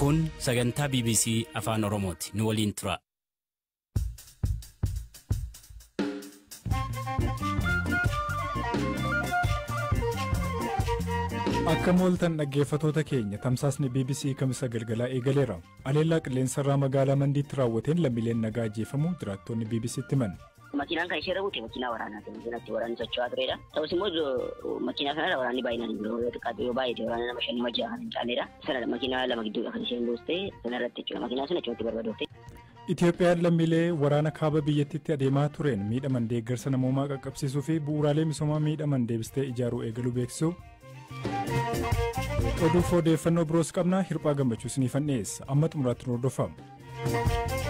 Kun sagantaa BBC Afaan Oromooti. Nu waliin tura. Akka mooltan dhaggeeffatoota keenya tamsaasni BBC kamisa galgalaa eegaleera. Aleellaa qilleensarraa magaalaa Mandiitti raawwateen lammiileen nagaa ajjeefamuu jiraattonni BBCtti himan. Makiinaan kan ishee raawwate makiinaa waraanaati. Makiinatti waraanni socho'aa turedha. Ta'us immoo makiinaa kanarra waraanni baay'inaan hin jiru. Xiqqaatu yoo baay'ate waraana nama 5 hin caalledha. Sanadha makiinaa lama gidduudha kan isheen buuste. Sanarratti jechuudha makiinaa sun achumatti barbaadofte. Itoophiyaan lammiilee waraana kaaba biyyattiitti adeemaa tureen miidhaman deeggarsa namoomaa qaqqabsiisuu fi bu'uuraalee misoomaa miidhaman deebistee ijaaruu eegaluu beeksisuu. Oduuf odeeffannoo biroos qabna. Hirphaa gammachuu isiniifan dhiyeessa. Amma xumuraatti nu hordofamu.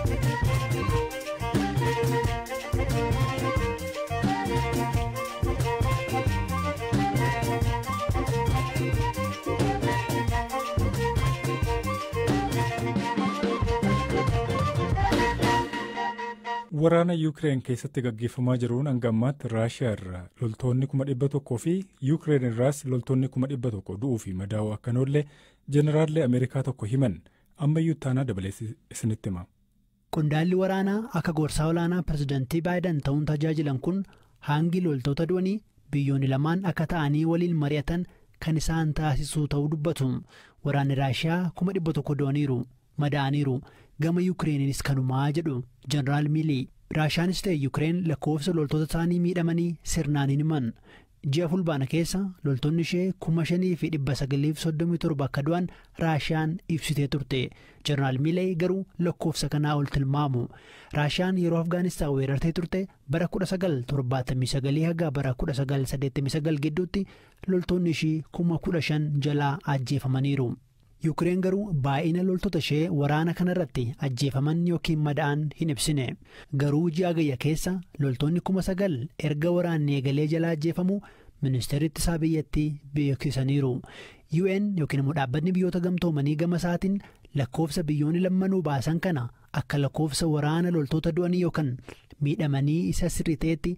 Waraana Yuukireen keessatti gaggeeffamaa jiruun hanga ammaatti Raashiyaa irraa loltoonni 100,000 fi Yuukireen irraas loltoonni 100,000 du'uu fi madaa'uu akka noollee Jeneraalli Ameerikaa tokko himan. Ammayyuu taanaa dabalee isinitti hima. Qondaalli waraanaa akka gorsaa olaanaa pirezidaantii Baayiden ta'uun tajaajilan kun hangi loltoota du'anii biyyoonni lamaan akka ta'anii waliin mari'atan kan isaan taasisuu ta'uu dubbatu. Waraanni Raashiyaa 100,000 du'aniiru, madaa'aniiru. Gama Yuukireenis kanumaa jedhu Jeneraal Milley. Raashiyaanis ta'e Yuukireen lakkoofsa loltoota isaanii miidhamanii sirnaan hin himan. Ji'a fulbaana keessa loltoonni ishee 5,937 akka du'an Raashiyaan ibsitee turte. Jeneraal Milley garuu lakkoofsa kanaa ol tilmaamu. Raashiyaan yeroo Afgaanistaan weerartee turte bara 1979 haga bara 1989 gidduutti loltoonni ishee 15,000 jalaa ajjeefamaniiru. Yuukireen garuu baay'ina loltoota ishee waraana kanarratti ajjeefaman yookiin madaa'an hin ibsine. Garuu ji'a gayya keessa loltoonni 9,000 erga waraanni eegalee jalaa ajjeefamu ministeerri ittisaa biyyattii beeksisaniiru. UN yookiin immoo dhaabbanni biyyoota gamtoomanii gama isaatiin lakkoofsa biyyoonni lammanuu baasan kana akka lakkoofsa waraana loltoota du'anii yookaan miidhamanii isa sirrii ta'etti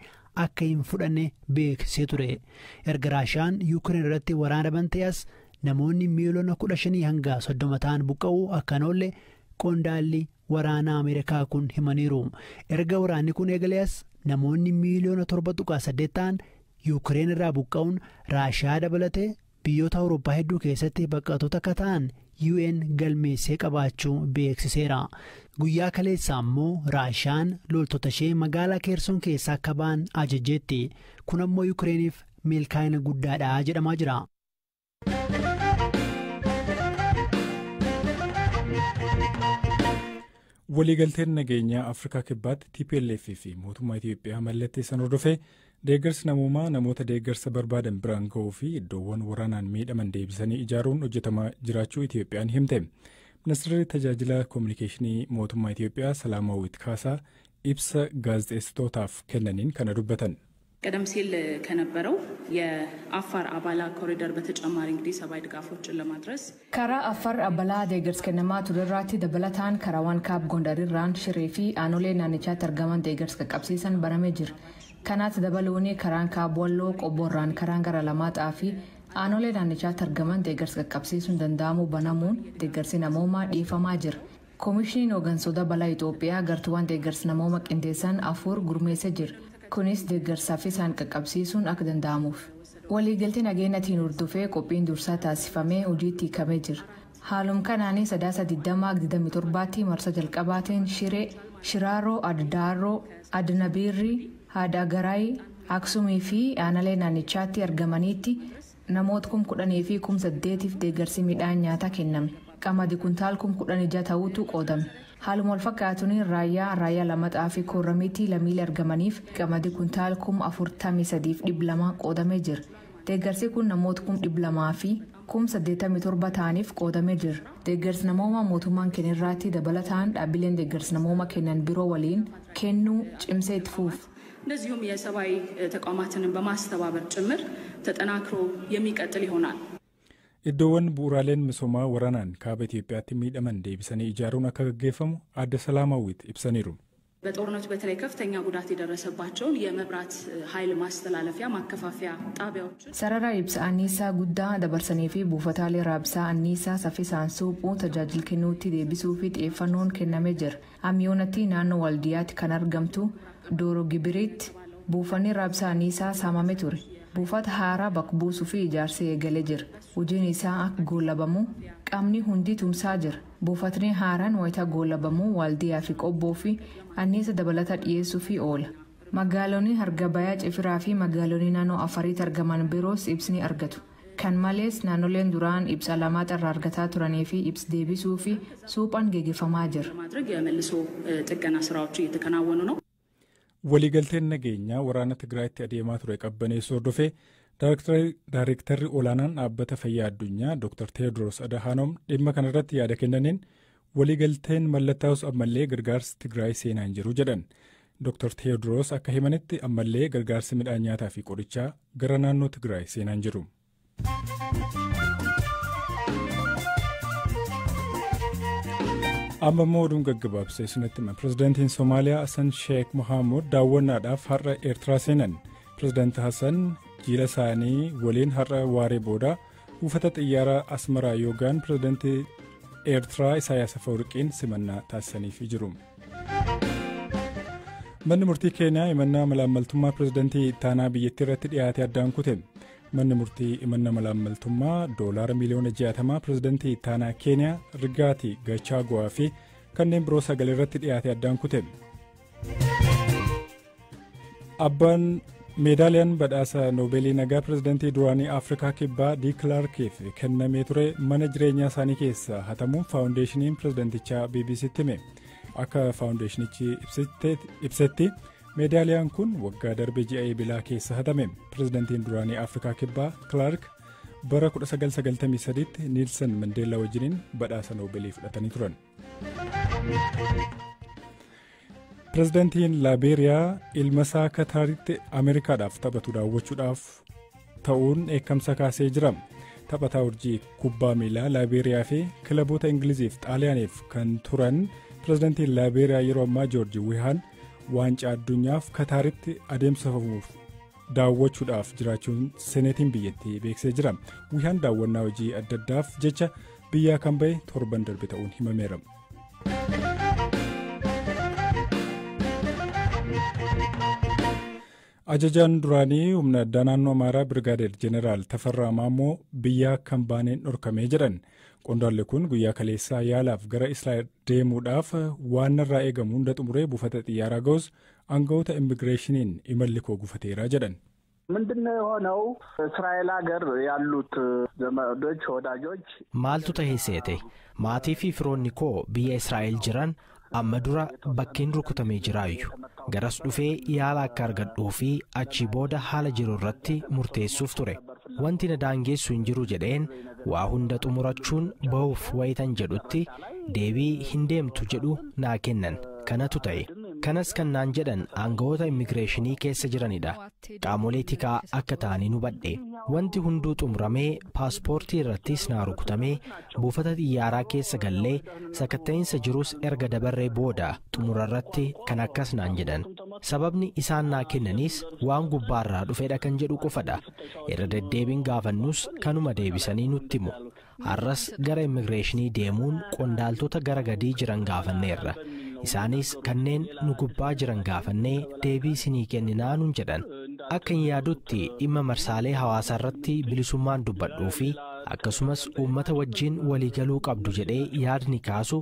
akka hin fudhanne beeksisee ture. Erga Raashiyaan Yuukireen irratti waraana bantees namoonni miiliyoona 15 hanga 30 ta'an buqqa'uu akka noollee qondaalli waraanaa Ameerikaa kun himaniiru. Erga waraanni kun eegalees namoonni miiliyoona 7.8 ta'an Yuukireen irraa buqqa'uun Raashiyaa dabalatee biyyoota Awurooppaa hedduu keessatti baqattoota akka ta'an UN galmeessee qabaachuu beeksiseera. Guyyaa kaleessaa immoo Raashiyaan loltoota ishee magaalaa Keersoon keessaa akka ba'an ajajjeetti. Kun ammoo Yuukireeniif milkaa'ina guddaadha jedhamaa jira. Waliigalteen nageenyaa Afrikaa Kibbaatti TPLF fi mootummaa Itoophiyaa mallatteessan hordofee deeggarsi namoomaa namoota deeggarsa barbaadan biraan ga'uu fi iddoowwan waraanaan miidhaman deebisanii ijaaruun hojjetamaa jiraachuu Itoophiyaan himte. Ministeerri tajaajila koominikeeshinii mootummaa Itoophiyaa Salaamaawwit Kaasaa ibsa gaazexeessitootaaf kennaniin kana dubbatan. ቀደም ሲል ከነበረው የአፋር አባላ ኮሪደር በተጨማሪ እንግዲህ ሰባይ ድጋፎችን ለማድረስ ከራ አፋር አባላ ደገርስ ከነማ ቱደራቲ ደበላታን ከራዋን ካብ ጎንደርራን ሽሬፊ አኖሌ ናንቻ ተርገማን ደገርስ ከቀብሲሰን በረመጅር ከናት ደበሉኒ ከራን ካብ ወሎ ቆቦራን ከራን ገራ ለማጣፊ አኖሌ ናንቻ ተርገማን ደገርስ ከቀብሲሱን ደንዳሙ በናሙን ደገርሲ ነሞማ ዲፈማ ጅር ኮሚሽን ኦገንሶ ደበላ ኢትዮጵያ ገርቱዋን ደገርስ ነሞማ ቅንዴሰን አፉር ጉርሜሰ ጅር kunis deeggarsaa fi isaan qaqqabsiisuun akka danda'amuuf. Waliigalteen nageenyatiin hordofee qophiin dursaa taasifamee hojiitti hiikamee jira. Haaluma kanaanis sadaasa 2027 marsa jalqabaatiin Shiree, Shiraaroo, Addaaroo, Adnabiirrii, Haadagaraay, Aksumii fi aanalee naannichaatti argamaniitti namoota 10,000 fi 8,000 deeggarsi midhaan nyaataa kenname. Qamadii kuntaal 16,000 ta'utu qoodame. Haaluma wal fakkaatuun raayyaa lamaxaa fi kooramiitii lammiilee argamaniif qamadii kuntaal 43,200 qoodamee jira. Deeggarsi kun namoota 200,000 fi 87,000 ta'aniif qoodamee jira. Deeggarsi namoomaa mootummaan kennirraatti dabalataan dhaabbileen deeggarsi namoomaa kennan biroo waliin kennuu cimsee itti fuuf. እንደዚሁም የሰብአዊ ተቋማትን በማስተባበር ጭምር ተጠናክሮ የሚቀጥል ይሆናል። Iddoowwan bu'uuraaleen misoomaa waraanaan kaaba Itoophiyaatti miidhaman deebisanii ijaaruun akka gaggeeffamu adda Salaamaawwit ibsaniiru. በጦርነቱ በተለይ ከፍተኛ ጉዳት የደረሰባቸውን የመብራት ኃይል ማስተላለፊያ ማከፋፈያ ጣቢያዎችን ሰረራ ኢብሳ አኒሳ ጉዳ ደበርሰኔፊ ቡፈታሌ ራብሳ አኒሳ ሰፊሳን ሱቁ ተጃጅል ከኑቲ ዴቢሱፊ ጤፈኖን ከነሜ ጅር አሚዮነቲ ናኖ ዋልዲያት ከነርገምቱ ዶሮ ግብሪት ቡፈኒ ራብሳ አኒሳ ሳማሜ ቱሬ ቡፈት ሃራ በክቡሱ ፊ ጃርሴ የገሌ ጅር ውጂን ኢሳ አክ ጎለበሙ qaamni hundi tumsaa jira buufatni haaraan wayita goolabamuu waaldiyaa fi qobboo fi anniisa dabalata dhiyeessuu fi oola magaalonni hargabayaa cifiraa fi magaalonni naannoo afariitti argaman biroos ibsni argatu kan malees naannoleen duraan ibsa lamaa irraa argataa turanii fi ibs deebisuu fi suuphaan geggeeffamaa jira. ማድረግ የመልሶ ጥገና ስራዎች እየተከናወኑ ነው። waliigalteen nageenyaa waraana Tigraayitti adeemaa ture qabbaneessuu hordofee Daareektarri olaanaan dhaabbata fayyaa addunyaa Dr. Tewoodiroos Adhaanoom dhimma kanarratti yaada kennaniin waliigalteen mallattaa'us ammallee gargaarsi Tigraay seenaa hin jiru jedhan. Dr. Tewoodiroos akka himanitti ammallee gargaarsi midhaan nyaataa fi qorichaa gara naannoo Tigraay seenaa hin jiru. amma immoo oduun gaggabaabsee isinitti hima. Pireezidaantiin Somaaliyaa Hassan Sheekh Mohaamud daawwannaadhaaf har'a Eertiraa seenan. Pireezidaanti Hassan jiila isaanii waliin har'a waaree booda buufata xiyyaaraa Asmaraa yookaan pireezidaantii Eertiraa Isaayaas Afeworqiin simannaa taasisaniif jiru. Manni murtii Keeniyaa himannaa malaammaltummaa pireezidaantii ittaanaa biyyattii irratti dhiyaate addaan kute. Manni murtii himannaa malaammaltummaa $60 miliyoona pireezidaantii ittaanaa Keeniyaa Rigaati Gachagua fi kanneen biroo 9 irratti dhiyaate addaan kute. Abbaan meedaaliyaan badhaasa noobeelii nagaa pireezidaantii duraanii Afrikaa Kibbaa Diiklarkiif kennamee ture mana jireenyaa isaanii keessa hatamuun faawundeeshiniin pireezidaantichaa BBC'tti hime. Akka faawundeeshinichi ibsetti meedaaliyaan kun waggaa darbe ji'a eebilaa keessa hatame. Pireezidaantiin duraanii Afrikaa Kibbaa Clark bara 1993tti Niilsen Mandeellaa wajjiniin badhaasa noobeelii fudhatanii turan. Pireezidaantiin Laabeeriyaa ilma isaa Kataaritti Ameerikaadhaaf taphatu daawwachuudhaaf ta'uun eekamsa kaasee jira. Taphataa urjii kubbaa miilaa Laabeeriyaa fi kilaboota Ingiliziif Xaaliyaaniif kan turan pireezidaantiin Laabeeriyaa yeroo ammaa Joorji Wihaan waancaa addunyaaf Kataaritti adeemsifamuuf daawwachuudhaaf jiraachuun seneetiin biyyattii beeksisee jira. Wihaan daawwannaa hojii adda addaaf jecha biyyaa kan ba'e torban darbe ta'uun himameera. Ajajaan duraanii humna addaa naannoo Amaaraa Birgaadeer Jeneraal Tafarraa Maammoo biyyaa kan baaneen dhorkamee jedhan. Qondaalli kun guyyaa kaleessaa yaalaaf gara Israa'el deemuudhaaf waan irraa eegamu hunda xumuree buufata xiyyaaraa ga'us aangawoota immigireeshiniin imalli koo gufateera jedhan. ምንድነው የሆነው? እስራኤል ሀገር ያሉት ዘመዶች ወዳጆች maaltu ta'ee seete maatii fi firoonni koo biyya Israa'el jiran amma dura bakkeen rukutamee jiraayyu garas dhufee yaala akka argadhuu fi achi booda haala jiru irratti murteessuuf ture. Wanti na daangeessu hin jiru jedheen waa hunda xumurachuun ba'uuf wayitan jedhutti deebii hin deemtu jedhu naa kennan. Kanatu ta'e. Kanas kan naan jedhan aangawoota immigireeshinii keessa jiranidha. Qaamolee tikaa akka ta'anii hubadhe. Wanti hunduu xumuramee paaspoortii irrattis naa rukutamee buufata xiyyaaraa keessa gallee sakatta'insa jirus erga dabarree booda xumurarratti kan akkas naan jedhan. Sababni isaan naa kennanis waan gubbaarraa dhufedha kan jedhu qofadha. Irra deddeebiin gaafannus kanuma deebisanii nutti himu. Har'as gara immigireeshinii deemuun qondaaltota gara gadii jiran gaafanneerra. Isaanis kanneen nu gubbaa jiran gaafannee deebii isinii kenninaa nuun jedhan. Akka hin yaadutti dhimma marsaalee hawaasaa irratti bilisummaan dubbadhuu fi akkasumas uummata wajjin waliigaluu qabdu jedhee yaadni kaasu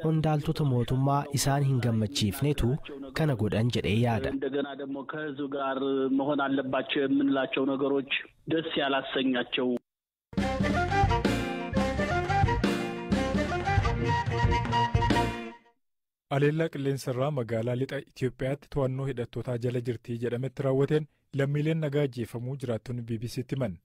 qondaaltota mootummaa isaan hin gammachiifnetu kana godhan jedhee yaada. እንደገና ደግሞ ከህዝብ ጋር መሆን አለባቸው የምንላቸው ነገሮች ደስ ያላሰኛቸው Aleellaa qilleensarraa magaalaa lixa Itoophiyaatti to'annoo hidhattootaa jala jirtii jedhametti raawwateen lammiileen nagaa ajjeefamuu jiraattonni BBC'tti himan.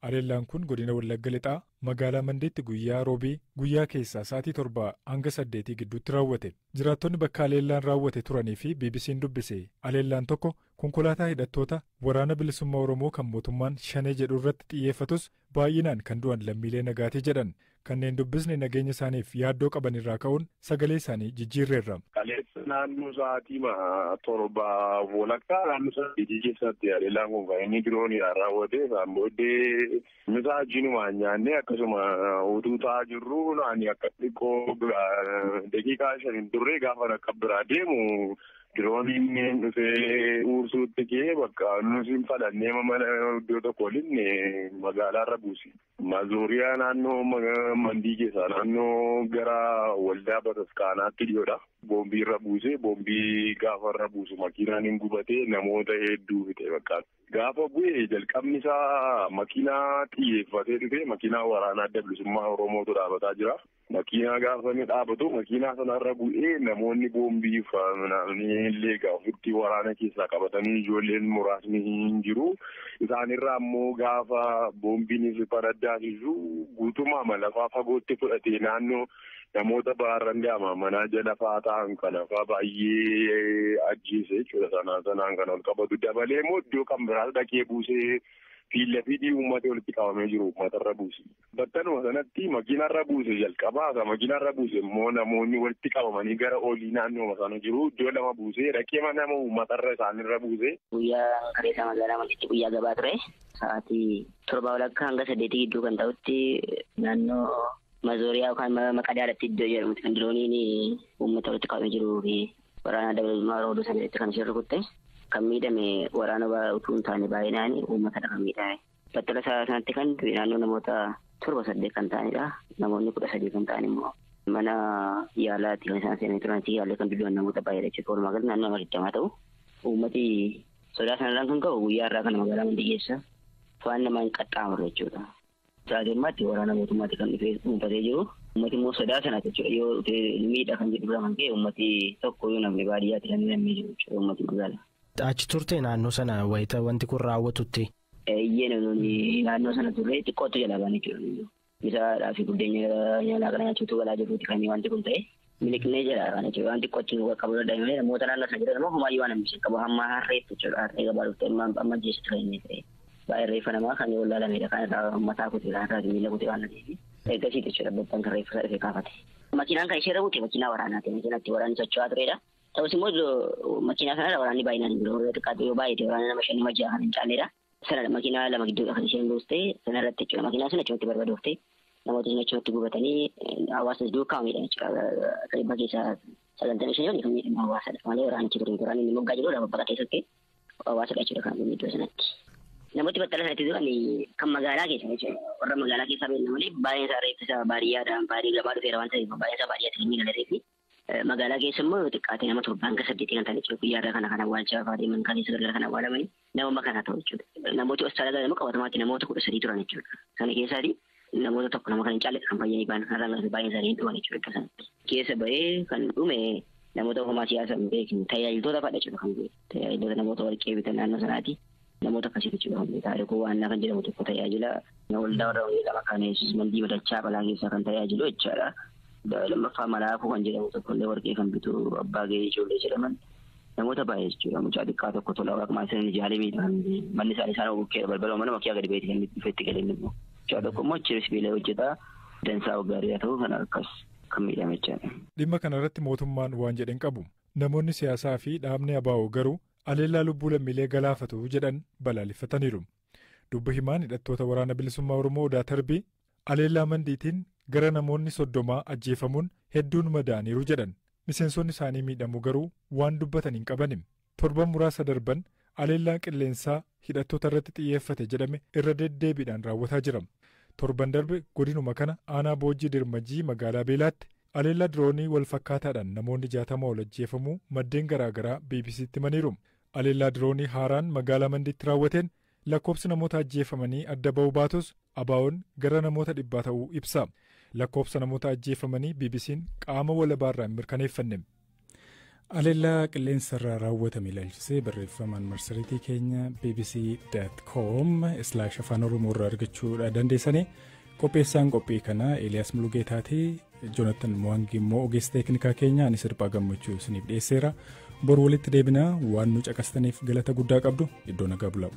Aleellaan kun godina Wallagga lixaa magaalaa Mandeetti guyyaa roobii guyyaa keessaa sa'aatii 7 hanga 8 gidduutti raawwate. Jiraattonni bakka aleellaan raawwate turanii fi BBC'n dubbise. Aleellaan tokko konkolaataa hidhattoota waraana bilisummaa Oromoo kan mootummaan Shanee jedhu irratti xiyyeeffatus baay'inaan kan du'an lammiilee nagaati jedhan. Kanneen dubbisni nageenya isaaniif yaaddoo qaban irraa ka'uun sagalee isaanii jijjiirreerra. Kaleessa naannoo sa'aatii torba walakkaa naannoo sa'aatii keessatti haleellaan kun kan inni dirooniidhaan raawwate isaan booddee misaa jinumaan nyaannee akkasuma utuu ta'aa jirru naani akka xiqqoo daqiiqaa 5 turre gaafa akka biraa deemu dirooniin dhufee uursuutti kee bakka nuti fadhannee mana iddoo tokko waliin magaalaarra buusi. Mazooriyaa naannoo mandii keessaa naannoo gara waldaa bataskaanaatti dhiyoodha. Boombii irra buuse boombii gaafa irra buusu makiinaan hin gubatee namoota hedduu fite bakka. Gaafa bu'ee jalqabni isaa makiinaa xiyyeeffatee dhufe makiinaa waraanaa adda bilisummaa Oromootu dhaabataa jira. Makiinaa gaafa inni dhaabatu makiinaa sanarra bu'ee namoonni boombii illee ofitti waraana keessaa qabatanii ijoolleen muraasni hin jiru. Isaanirraa ammoo gaafa boombiin paraddaasisu guutummaa lafaa fagootti fudhatee naannoo namoota baarran gaama manaa jala fa'aa ta'an kana fa'aa baay'ee ajjeese jechuudha sanaan kan ol qabatu dabalee immoo iddoo kan biraas dhaqee buusee fiilla fidii uummata walitti qabamee jiru uummatarra buuse. Battanuma sanatti makiinarra buuse jalqabaa makiinarra buuse immoo namoonni walitti qabamanii gara olii naannoo sana jiru iddoo lama buuse dhaqee nama uummatarra isaanirra buuse. Guyyaa kareessa magaalaa Mandiitti guyyaa gabaa ture sa'aatii 7 walakkaa hanga 8 gidduu kan ta'utti naannoo Mazooriyaa yookaan Maqadaadhaatti iddoo jedhamutti kan dirooniin uummata walitti qabamee jiruu fi waraana adda bilisummaa Oromoo sanatti kan isheen rukutte. Kan miidhame waraana utuu hin taane baay'inaan uummatadha kan miidhame. Battala sanatti kan naannoo namoota 7-8 kan ta'anidha. Namoonni 13 kan ta'an immoo mana yaalaatti kan isaan seenanii turan yaallee kan dullooman namoota baay'eedha jechuudha. Walumaa galatti naannoo 20 ta'u uummati sodaa sanarraan kan ka'u guyyaa irraa kana magaalaa Mandii keessa waan nama hin qaxxaamurre jechuudha. Saadeemmaatti waraana mootummaatti kan dhufee dhuunfatee jiru. Uummati immoo sodaa sana jechuudha yoo miidha kan jedhu kan ka'e uummati tokko yoo namni baadiyyaatti kan namni jiru jechuudha uummati magaalaa. Achi turte naannoo sana wayita wanti kun raawwatutti. Iyyee naannoo sana turre xiqqootu jalaa ba'anii jiru. Bisaadhaa fi buddeena nyaataa kana nyaachuutu galaa jiruuti kan wanti kun ta'e. Miliqnee jala kan jechuudha wanti qochi qabu daa'imman namoota naannoo sana jiran immoo humaayyuu waan hambisee qabu hamma harreetti jechuudha harree gabaa dhuftee amma jeesatti kan inni ta'e. Baay'ee reeffa namaa kan yoo laalamedha kan irraa mataa kutee kan irraa miila kutee waan ta'eef eeggasiiti jechuudha bakka kan reeffa dhufee kaafate. Makiinaan kan ishee raawwate makiinaa waraanaati makiinaatti waraanni socho'aa turedha. Ta'us immoo makiinaa kanarra waraanni baay'inaan hin jiru. Xiqqaatu yoo baay'ate waraana nama 5 kan hin caalledha. Sanadha makiinaa 2 gidduudha kan isheen buustee sanarratti jechuudha. Makiinaa sana achumatti barbaadoftee namoota sun achumatti gubatanii hawaasni duukaa miidhan jechuudha. Dhibba keessaa 95 kan miidhamu hawaasadha. Malee waraanichi ture. Waraanni inni moggaa jedhu lafa bakka keessatti hawaasadha jechuudha kan miidhuu sanatti. Namooti battala sanatti duran kan magaalaa keessa jechuudha. Warra magaalaa keessaa beekna malee baay'een isaa reeffisa baadiyyaadhaan baadiyyaa gabaa dhufeera waan ta'eef baay'een isaa baadiyyaatti kan miidhagee reeffi. Magaalaa keessa immoo xiqqaatee nama 7 hanga 8 kan ta'an jechuudha. Guyyaa irraa kana awwaalchaa fa'aa man kan isa gargar kana awwaalamanii nama kana ta'u jechuudha. Namooti hospitaala galan immoo qabatamaatti namoota 13 turan jechuudha. Sana keessaati namoota tokko nama kan hin caalle kan fayyanii ba'an kan irraa baay'een isaanii hin dhuman jechuudha sanatti. Keessa ba'ee kan dhume namoota homaa siyaasaa hin beekne tajaajiltoota fa'aa jechuudha kan beeku. Tajaajiltoota namoota warqee bitan naannoo sanaati. Namoota akkasii jechuudha kan beeku. Taarikuu waan kan jedhamu tokko tajaajila waldaa warra lama kaneessus mandii badachaa balaa keessaa kan tajaajilu jechuudha. Lammaffaa malaakuu kan jedhamu tokkollee warqee kan bitu abbaa gahee ijoollee jedhaman namoota baay'ee jechuudha. Mucaa xiqqaa tokko tola waaqmaa isaanii ijaalee miidhaman manni isaa bukkeera balbala mana makiyaa gadi beeti kan dhufeetti galeen immoo. Mucaa tokko immoo achiinis beelee hojjetaa dansaa gaarii haa ta'u kana akkas kan miidhame jechuudha. Dhimma kanarratti mootummaan waan jedhan qabu. Namoonni siyaasaa fi dhaabni ABO garuu aleellaa lubbuu lammiilee galaafatu jedhan balaaleffataniiru. Dubbi himaan hidhattoota waraana bilisummaa Oromoo Odaa Tarbii aleellaa Mandiitiin gara namoonni 30 ajjeefamuun hedduun madaaniiru jedhan. Miseensonni isaanii miidhamu garuu waan dubbatan hin qabanim. Torban muraasa darban aleellaan qilleensaa hidhattoota irratti xiyyeeffate jedhame irra deddeebiidhaan raawwataa jira. Torban darbe godinuma kana aanaa Boojjii Dirmajii magaalaa Beelaatti aleellaa diroonii wal fakkaataadhaan namoonni 60 ol ajjeefamuu maddeen garaagaraa BBC'tti himaniiru. Aleellaa diroonii haaraan magaalaa Mandiitti raawwateen lakkoofsi namoota ajjeefamanii adda ba'uu baatus ABO'n gara namoota 100 ta'uu ibsa. Lakkoofsa namoota ajjeefamanii BBC'n qaama walabaarraa hin mirkaneeffanne. Aleellaa qilleensarraa raawwatame ilaalchisee barreeffamaan marsariitii keenya bbc.com/afaan oromoo irraa argachuu dandeessanii qopheessaan qophii kanaa Eeliyaas Mulugeetaatii Joonatan Mwangi immoo ogeessa teeknikaa keenya ani sirphaa gammachuu isiniif dhiyeesseera. Bor walitti deebinaa waan nu caqastaniif galata guddaa qabdu iddoo nagaa bulaa.